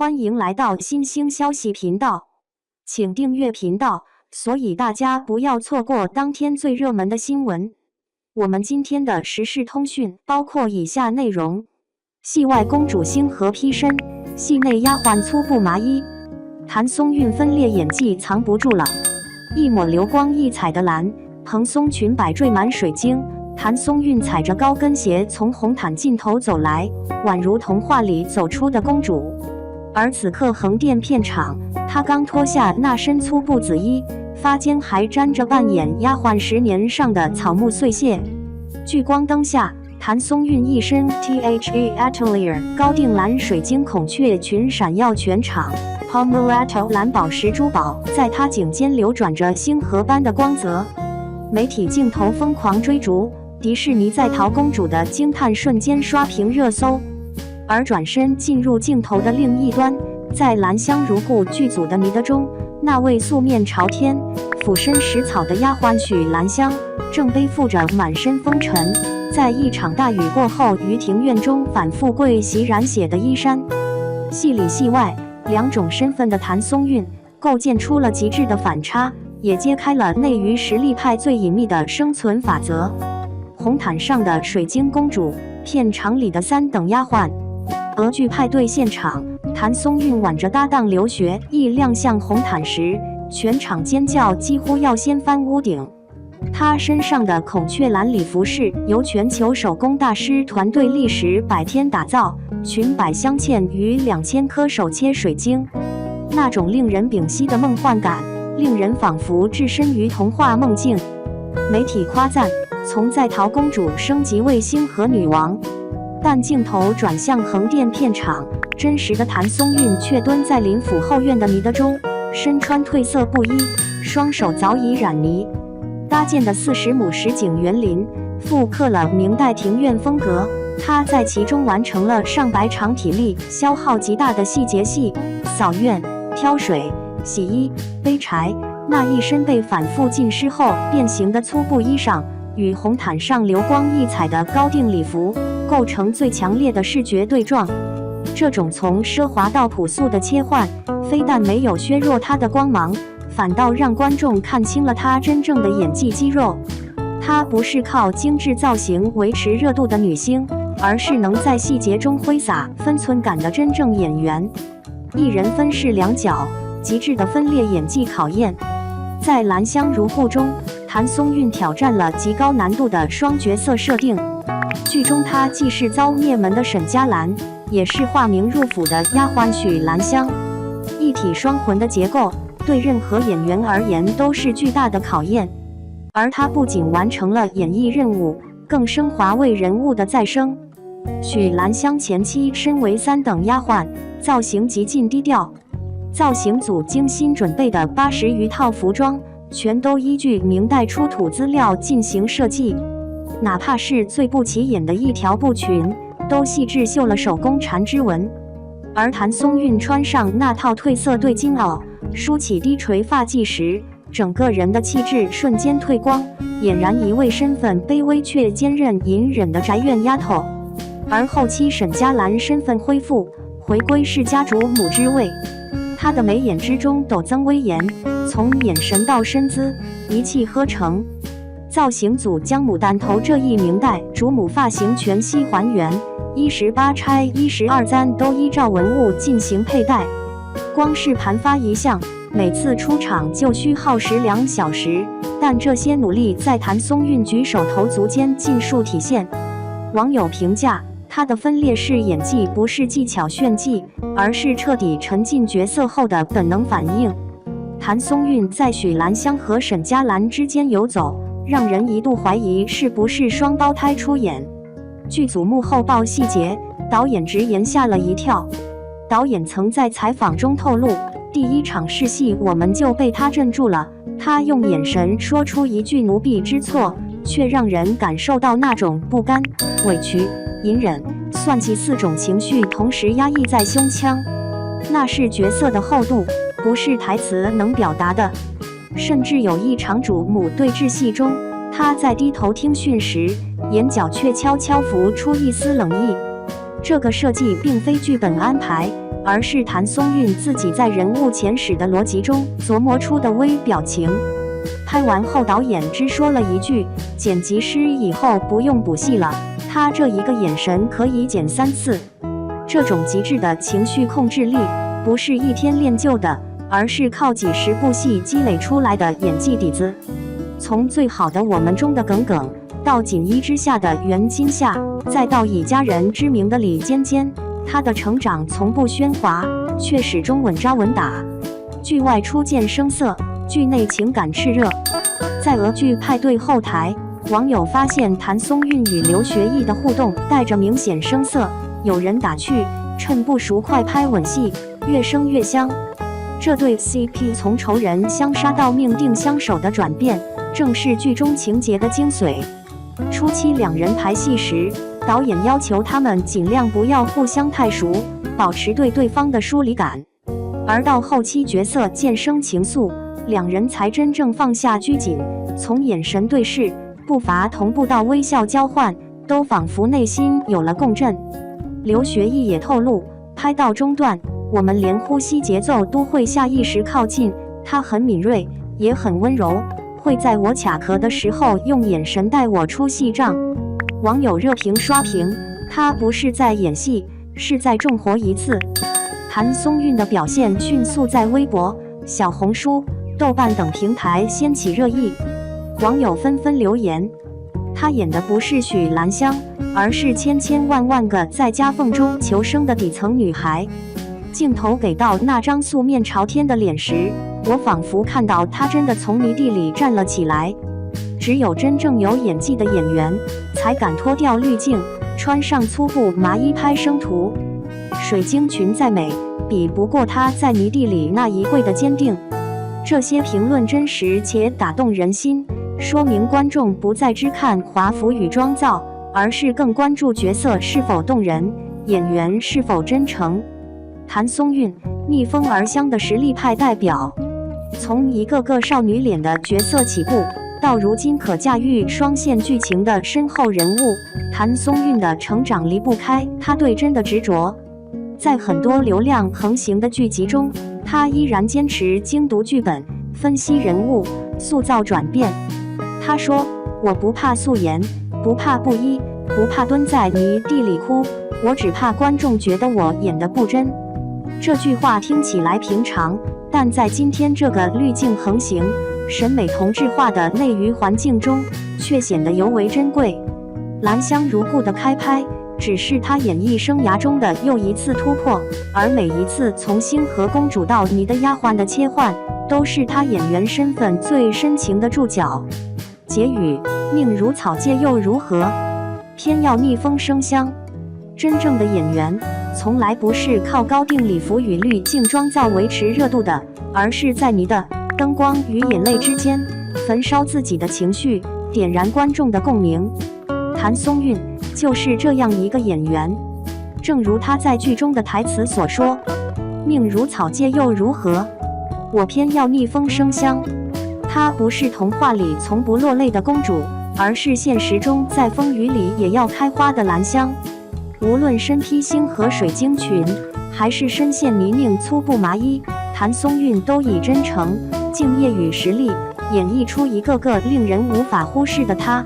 欢迎来到新兴消息频道，请订阅频道，所以大家不要错过当天最热门的新闻。我们今天的时事通讯包括以下内容：戏外公主星河披身，戏内丫鬟粗布麻衣。谭松韵分裂演技藏不住了，一抹流光溢彩的蓝蓬松裙摆缀满水晶。谭松韵踩着高跟鞋从红毯尽头走来，宛如童话里走出的公主。而此刻横店片场，她刚脱下那身粗布紫衣，发间还沾着扮演丫鬟10年上的草木碎屑。聚光灯下，谭松韵一身 THE Atelier 高定蓝水晶孔雀裙闪耀全场， Pomellato 蓝宝石珠宝在她颈间流转着星河般的光泽。媒体镜头疯狂追逐，迪士尼在逃公主的惊叹瞬间刷屏热搜。而转身进入镜头的另一端，在兰香如故剧组的迷得中，那位素面朝天、俯身食草的丫鬟许兰香，正背负着满身风尘，在一场大雨过后于庭院中反复跪洗染血的衣衫。戏里戏外两种身份的谭松韵，构建出了极致的反差，也揭开了内娱实力派最隐秘的生存法则。红毯上的水晶公主，片场里的3等丫鬟。俄剧派对现场，谭松韵挽着搭档刘学一亮相红毯时，全场尖叫几乎要掀翻屋顶。她身上的孔雀蓝礼服是由全球手工大师团队历时100天打造，裙摆镶嵌于2000颗手切水晶，那种令人屏息的梦幻感，令人仿佛置身于童话梦境。媒体夸赞，从在逃公主升级为星河女王。但镜头转向横店片场，真实的谭松韵却蹲在林府后院的迷得中，身穿褪色布衣，双手早已染泥。搭建的40亩实景园林，复刻了明代庭院风格。她在其中完成了上百场体力消耗极大的细节戏，扫院、挑水、洗衣、背柴。那一身被反复浸湿后变形的粗布衣裳，与红毯上流光溢彩的高定礼服，构成最强烈的视觉对撞。这种从奢华到朴素的切换，非但没有削弱她的光芒，反倒让观众看清了她真正的演技肌肉。她不是靠精致造型维持热度的女星，而是能在细节中挥洒分寸感的真正演员。一人分饰2角，极致的分裂演技考验。在兰香如故中，谭松韵挑战了极高难度的双角色设定。剧中她既是遭灭门的沈佳兰，也是化名入府的丫鬟许兰香，一体双魂的结构对任何演员而言都是巨大的考验。而她不仅完成了演绎任务，更升华为人物的再生。许兰香前期身为3等丫鬟，造型极尽低调，造型组精心准备的80余套服装，全都依据明代出土资料进行设计。哪怕是最不起眼的一条布裙，都细致绣了手工缠枝纹。而谭松韵穿上那套褪色对襟袄，梳起低垂发髻时，整个人的气质瞬间褪光，俨然一位身份卑微却坚韧隐忍的宅院丫头。而后期沈佳兰身份恢复，回归是家主母之位。她的眉眼之中陡增威严，从眼神到身姿，一气呵成。造型组将牡丹头这一明代主母发型全息还原，18钗、12簪都依照文物进行佩戴。光是盘发一项，每次出场就需耗时2小时，但这些努力在谭松韵举手投足间尽数体现。网友评价，她的分裂式演技不是技巧炫技，而是彻底沉浸角色后的本能反应。谭松韵在许兰香和沈佳兰之间游走，让人一度怀疑是不是双胞胎出演。剧组幕后爆细节，导演直言吓了一跳。导演曾在采访中透露，第1场试戏我们就被他镇住了，他用眼神说出一句奴婢之错，却让人感受到那种不甘、委屈、隐忍、算计4种情绪同时压抑在胸腔。那是角色的厚度，不是台词能表达的。甚至有一场主母对峙戏中，她在低头听训时，眼角却悄悄浮出一丝冷意。这个设计并非剧本安排，而是谭松韵自己在人物前史的逻辑中琢磨出的微表情。拍完后，导演只说了一句：“剪辑师以后不用补戏了，他这一个眼神可以剪3次。”这种极致的情绪控制力，不是一天练就的，而是靠几十部戏积累出来的演技底子。从最好的我们中的耿耿，到锦衣之下的袁今夏，再到以家人知名的李尖尖，他的成长从不喧哗，却始终稳扎稳打。剧外初见声色，剧内情感炽热。在俄剧派对后台，网友发现谭松韵与刘学义的互动带着明显声色，有人打趣：“趁不熟快拍吻戏，越生越香。”这对 CP 从仇人相杀到命定相守的转变，正是剧中情节的精髓。初期两人排戏时，导演要求他们尽量不要互相太熟，保持对对方的疏离感。而到后期角色渐生情愫，两人才真正放下拘谨，从眼神对视、步伐同步到微笑交换，都仿佛内心有了共振。刘学义也透露，拍到中段，我们连呼吸节奏都会下意识靠近，他很敏锐，也很温柔，会在我卡壳的时候用眼神带我出戏账。网友热评刷屏，他不是在演戏，是在重活一次。谭松韵的表现迅速在微博、小红书、豆瓣等平台掀起热议，网友纷纷留言：她演的不是许兰香，而是千千万万个在夹缝中求生的底层女孩。镜头给到那张素面朝天的脸时，我仿佛看到她真的从泥地里站了起来。只有真正有演技的演员，才敢脱掉滤镜，穿上粗布麻衣拍生图。水晶裙再美，比不过她在泥地里那一跪的坚定。这些评论真实且打动人心，说明观众不再只看华服与妆造，而是更关注角色是否动人，演员是否真诚。谭松韵，逆风而香的实力派代表，从一个个少女脸的角色起步，到如今可驾驭双线剧情的深厚人物，谭松韵的成长离不开她对真的执着。在很多流量横行的剧集中，她依然坚持精读剧本，分析人物，塑造转变。她说：“我不怕素颜，不怕布衣，不怕蹲在泥地里哭，我只怕观众觉得我演得不真。”这句话听起来平常，但在今天这个滤镜横行、审美同质化的内娱环境中，却显得尤为珍贵。兰香如故的开拍，只是她演艺生涯中的又一次突破，而每一次从星河公主到你的丫鬟的切换，都是她演员身份最深情的注脚。结语：命如草芥又如何？偏要逆风生香。真正的演员，从来不是靠高定礼服与滤镜妆造维持热度的，而是在你的灯光与眼泪之间，焚烧自己的情绪，点燃观众的共鸣。谭松韵就是这样一个演员，正如她在剧中的台词所说：“命如草芥又如何？我偏要逆风生香。”她不是童话里从不落泪的公主，而是现实中在风雨里也要开花的兰香。无论身披星河水晶裙，还是身陷泥泞粗布麻衣，谭松韵都以真诚、敬业与实力，演绎出一个个令人无法忽视的她。